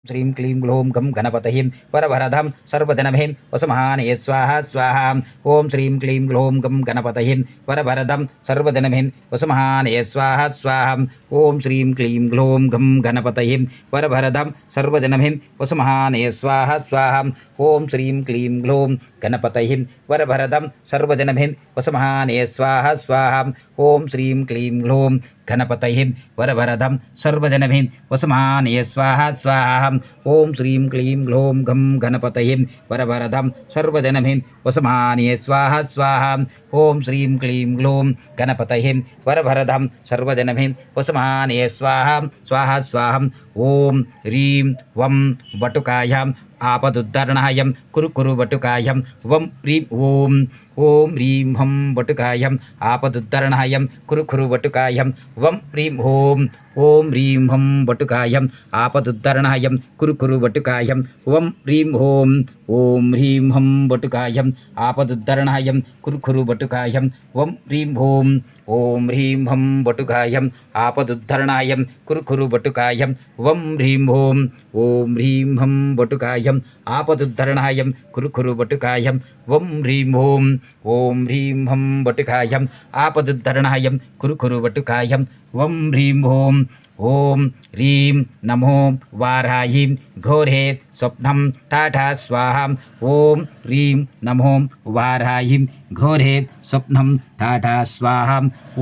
श्रीं क्लीं ग्लूं गं गणपतये वरवरदं सर्वजनमे वसुमहानये स्वाहा स्वाहा। ओं श्रीं क्लीं ग्लूं गं गणपतये वरवरदं सर्वजनमे वसुमहानये स्वाहा स्वाहा। ओं श्रीं क्लीं ग्लूं गं गणपतये वरवरदं सर्वजनमे वसुमहानये स्वाहा स्वाहा। ओं श्रीं क्लीं ग्लूं गणपतये वरवरदं सर्वजनमे वसुमहानये स्वाहा स्वाहा। ओं श्रीं क्लीं ग्लूं गणपतये वरवरदं सर्वजनमे वसुमहानये स्वाहा स्वाहा। ओं श्रीं क्लीं ग्लूं गं गणपतये वरवरदं सर्वजनमे वसुमहानये स्वाहा स्वाहा। ओं श्रीं क्लीं ग्लूं गणपतये वरवरदं सर्वजनमे वसुमहानये स्वाहा स्वाहा स्वाहा। ओं ह्रीं वं वटुकायां आपदुद्धरणाय कुरु कुरु वटुकायं वं ह्रीं ओं ओं ह्रीं हं वटुकायं आपदुद्धरणाय कुरु कुरु वटुकायं वं ह्रीं ओं ओं ह्रीं हं वटुकायं आपदुद्धरणाय कुरु कुरु वटुकायं वं ह्रीं ओं ओं ह्रीं हं वटुकायं आपदुद्धरणाय कुरु कुरु वटुकायं वं ह्रीं ओं ओं ह्रीं हं वटुकायं आपदुद्धरणाय कुरु कुरु वटुकायं वं ह्रीं ओं ओं ह्रीं हं वटुकायं आपदुद्धरणाय कुरु कुरु वटुकायं वं ह्रीं ओं ओं ह्रीं हं वटुकायं आपदुद्धरणाय कुरु कुरु वटुकायं वं ह्रीं ओं ओं ह्रीं नमो वाराही घोरे स्वप्नं टाटा स्वाहा। ओं ह्रीं नमो वाराही घोरे स्वप्नं टाटा स्वाहा।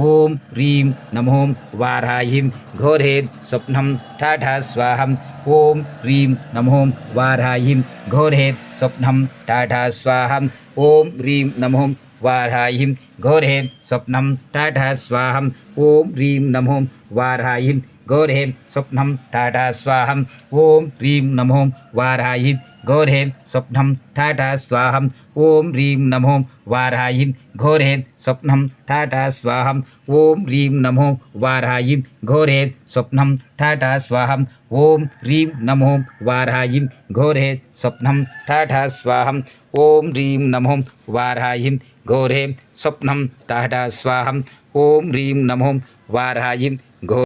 ओं ह्रीं नमो वाराही घोरे स्वप्नं टाटा स्वाहा। ओं ह्रीं नमो वाराही घोरे स्वप्नं टाटा स्वाहा। ओं ह्रीं नमो वाराही घोरे स्वप्नं टाटा स्वाहा। ओं ह्रीं नमो वाराही घोरे स्वप्नं टाटा स्वाहा। ओं ह्रीं नमो वाराही घोरे स्वप्नं टाटा स्वाहा। ओं ह्रीं नमो वाराही घोरे स्वप्नं टाटा स्वाहा। ओं ह्रीं नमो वाराही घोरे स्वप्नं टाटा स्वाहा। ओं ह्रीं नमो वाराही घोरे स्वप्नं टाटा स्वाहा। ओं ह्रीं नमो वाराही घोरे स्वप्नं टाटा स्वाहा। ओं ह्रीं नमो वाराही घोरे